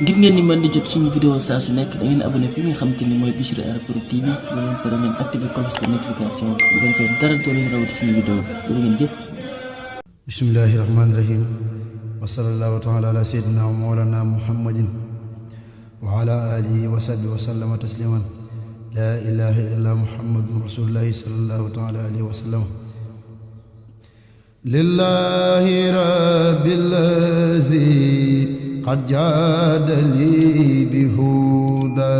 ngir ngeen ni mën di jot suñu vidéo saa su nekk da ngeen abonné fi nga xamante ni mooy Bichri Airport TV bu leen pare ngeen activé cloche de notification bu ko defee dara doo leen rawati suñu vidéo bu ngeen jëf. bismillahi rahmaani rahim wa sallallahu taala ala sayyidina wa mawlana muhammadin wa ala alihi wa sahbihi wa sallama tasliman la ilaha illallah muhammadun rasulullahi sallallahu taala alayhi wa sallam lillahi rabbil lazi qad jaadali bihuda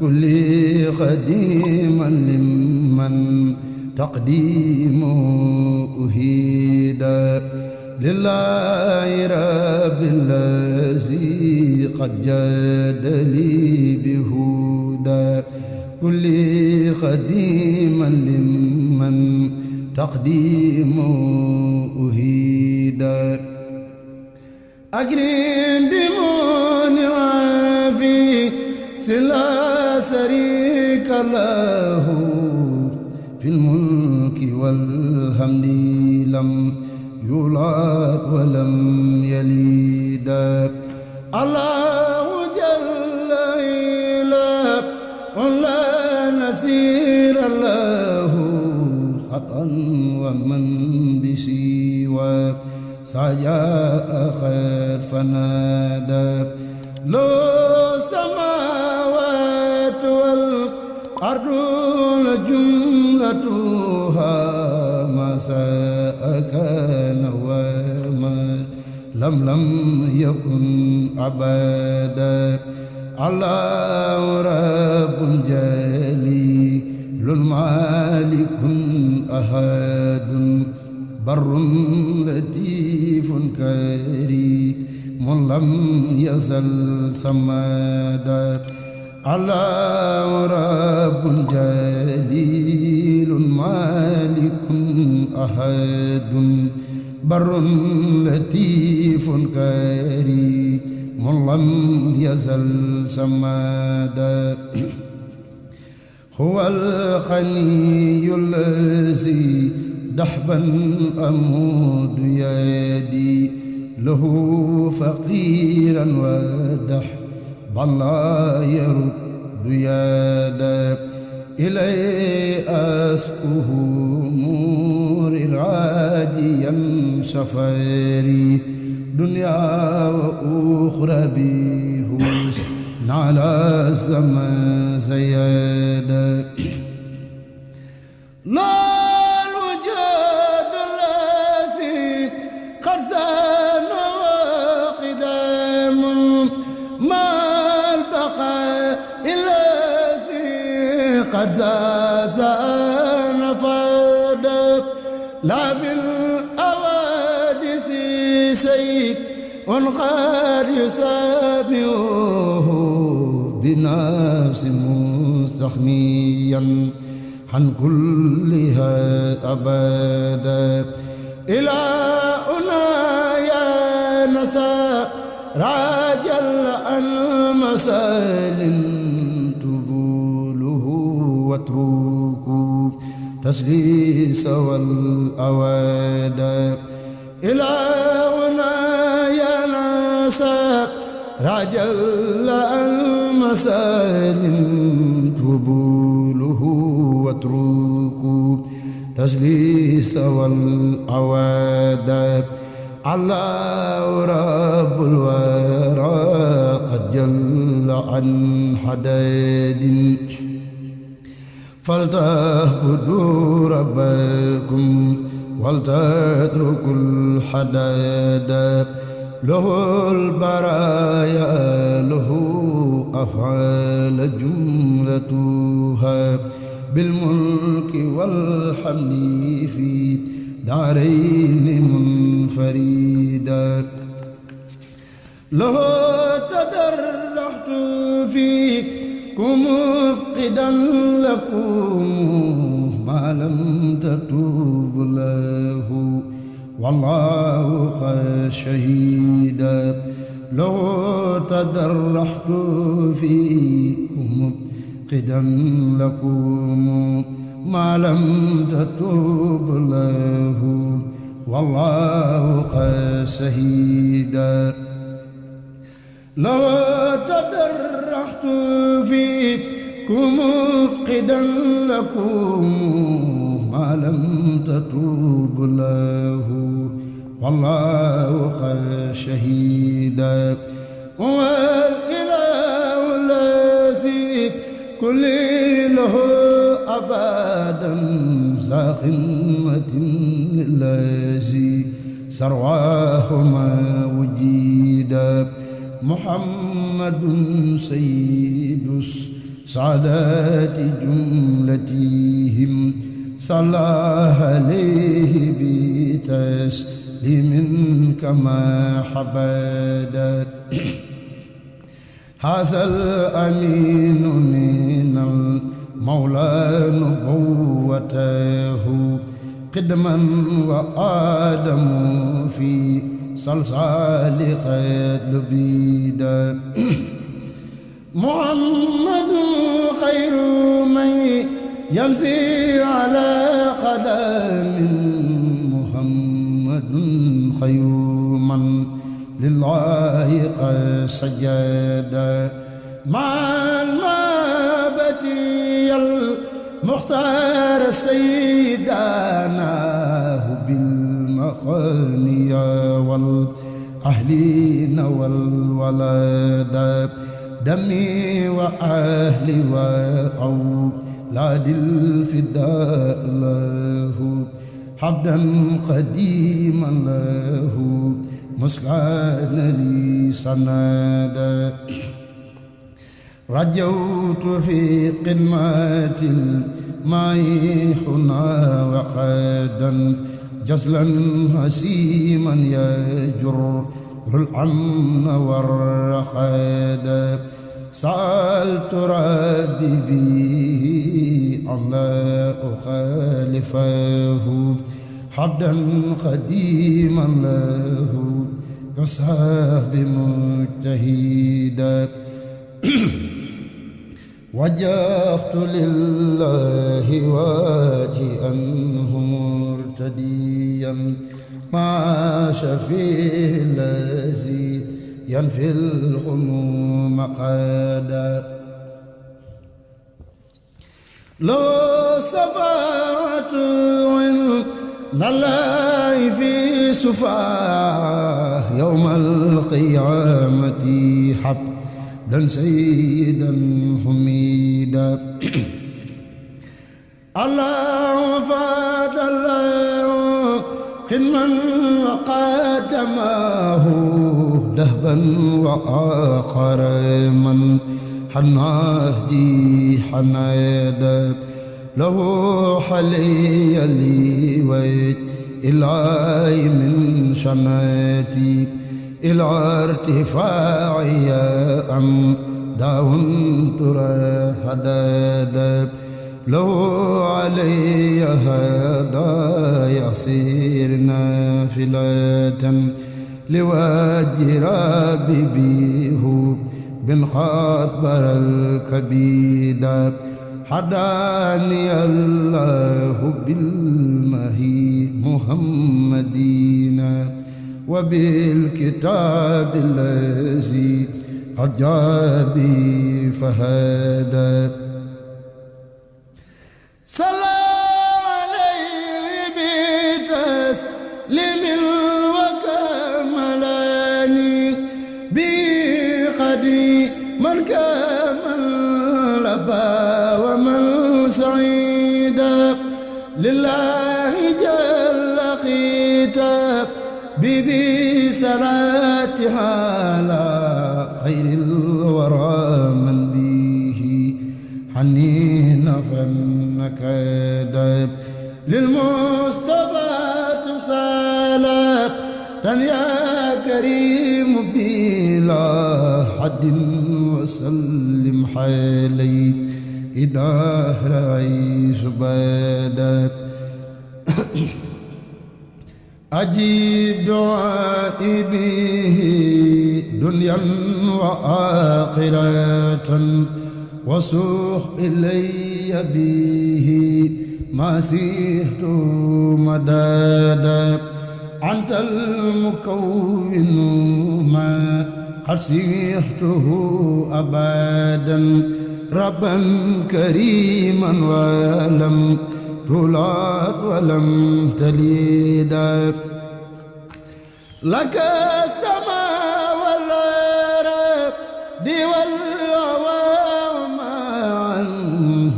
kulli qadiman liman taqdimu uhida lillahi rabbil lazi qad jaadali bihuda kulli qadiman liman taqdimu uhida أكرم بمن وفي سلا شريك له في الملك والحمد لم يولد ولم يلد الله جل إله ولا نصير له خطأ ومن بسوى سجاء خير فنادى لو السماوات والأرض جملتها ما ساء كان وما لم يكن أبدا الله رب جليل مالك أحد بر لطيف كريم لم يزل سمادا الله رب جليل مالك أحد بر لطيف كريم لم يزل سمادا هو الغني الذي دحبا أمود يدي له فقيرا ودحبا لا يرد يدا إلي أسقه مور راجيا سفري دنيا وأخرى بحسن على الزمان زيادا قد زازان فاد لا في الأوادس سيف قد يسابه بنفس مستغنيا عن كلها أبدا إلى أنا يا نسى راجل عن مسال واتركوا تسليس والأواد إلى هنا يا ناسا رجل المسال تبوله واتركوا تسليس والأواد الله رب الورى قد جل عن حداد فلتعبدوا ربكم ولتتركوا الحداد له البرايا له أفعال جملتها بالملك والحمد في دارين منفردا له تدرجت فيكم مبقدا لكم ما لم تتوب له والله شهيدا لو تدرجت فيكم مبقدا لكم ما لم تتوب له والله شهيدا لو تدرحت فيكم قدا لكم ما لم تتوب له والله شهيدا والإله الذي كل له أبدا ذا خدمة للذي سرواهما وجيدا محمد سيد السعادات جملتهم صلى عليه بتسليم كما حبدا هذا الأمين من المولى نبوته قدما وآدم في صلصال خير لبيدا محمد خير من يمشي على قدم محمد خير من لله قد سجد مع المابتي المختار سيداناه بالمخانية والأهلين والولد دمي وأهلي وأولاد الفداء له حبدا قديما له مسكن لي سنادا رجوت في قمة الماء هنا وقدا جسلا هسيما يجر الأمن والرخاد سألت ربي به ألا أخالفه حبدا قديما له كصحاب مجتهدا وجهت لله واجئا مرتديا مع شفيع الذي ينفي الغموم قادا لو سبعت عند الله في سفاه يوم القيامة حبدا سيدا حميدا الله فاد الله خدما وقدمه دهبا وآخر من حناهجي حنادا له حلي لي ويت إلهي من شناتي إلى ارتفاعي أم داون ترى حدادا لو علي هذا يصير نافلة لوجه ربي به بن خاطر الكبيدا حداني الله بالمهي محمدين وبالكتاب الذي قد جاء به فهدى صلى عليه بتسليم وكملاني بقديما كمل لبى ومن سعيدا لله جل خطاب ببسراتها على خير الورى من به حنين فنكدا للمصطفى صلاة يا كريم بلا حد وسلم حالي إذا رأيت بدا أجيب دعائي به دنيا وآخرة وسوح إلي به ما سيحت مدادا أنت المكون ما قد سيحته أبدا ربا كريما ولم تولد ولم تلد لك السماء والأرض والعوام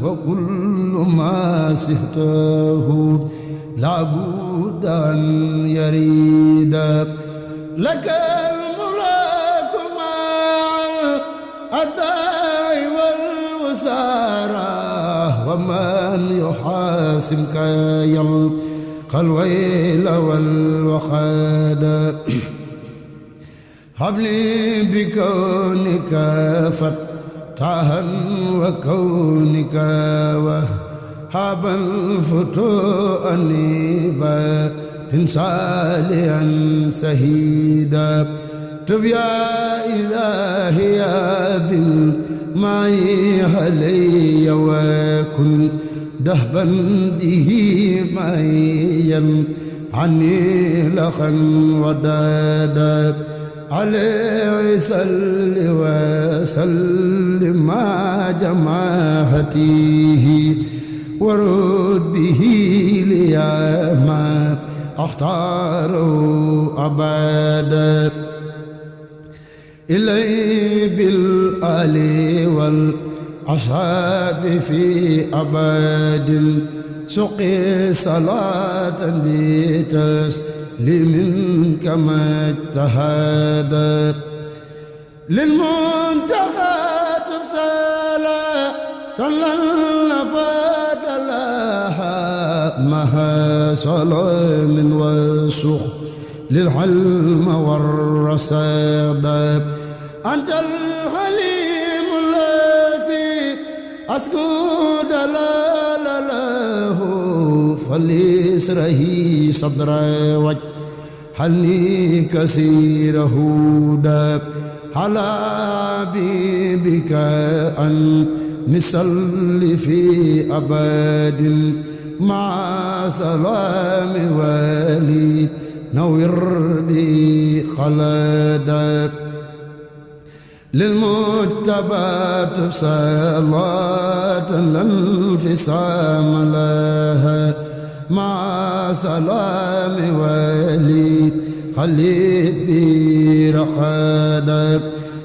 وكل ما سهته لابد أن يريد لك الملك مع الأتباع والوزراء ومن يحاسبك يلقى الويل والوخاد هب لي بكونك فتاها وكونك وهب الفتوء نيبا صالحا سهيدا تب يا إلهي يا بالماء علي وكن دهبا به مايا عني لخا ودادا عليه صل وسلم مع جماعته ورد به لي ما اختاره أبدا إلي بالآل والأصحاب في أبد سقي صلاة بتسليم كما اجتهد للمنتخى تبصلا تلنفت لها مها سلام وسخ للحلم والرصاد أنت الحليم الذي أسكت له فليسره صدر وجهني كثير هدى على بك أن نصلي في أبد مع سلام والي نور بي خلدا للمتبات صلاة لا انفصام لها مع سلام والي خليت بي رخدا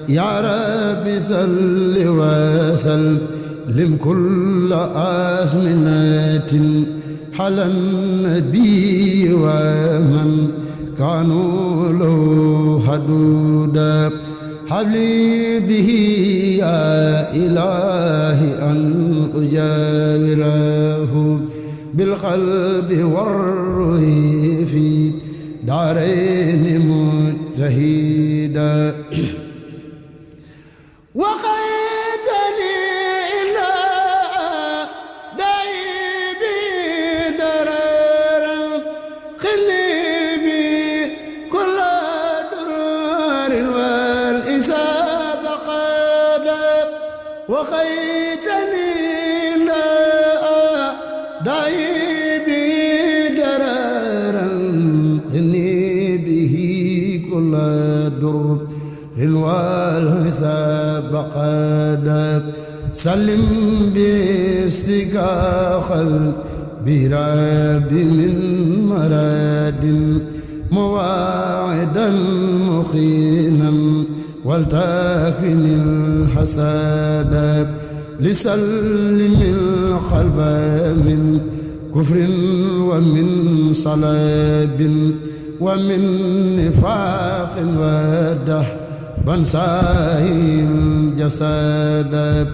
يا رب صل وسلم كل أزمنة على النبي ومن كانوا له حدودا حبلي به يا إلهي أن أجاوره بالقلب والروح في دارين مجتهدا وخيتني إلى دايبي درارا خليبي كل درار والإساب قادا وخيتني إلى دايبي درارا خليبه كل درار والحساب قاد سلم بنفسك قلبي رب من مراد مواعدا مخينا ولتكن الحساد لسلم القلب من كفر ومن صلاب ومن نفاق ودح بنساهي الجسد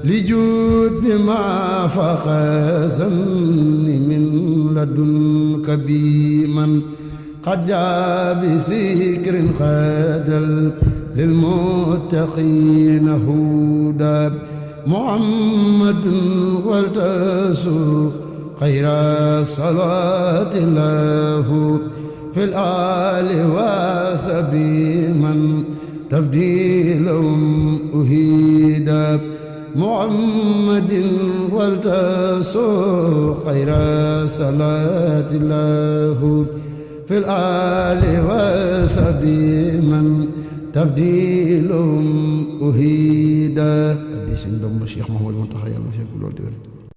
لجود بما فخزني من لدنك بمن قد جاء بسكر خادل للمتقين هدى محمد والتسوق خير صلاة الله في الآل وسبي من تفضيلهم أهيدا محمد والتسوق خير صلاة الله في الآل sabi man tafdilum uhida addi sëñ Bamba Cheikh Mouhamadou Mountakha yàlla na fekk loolu di wér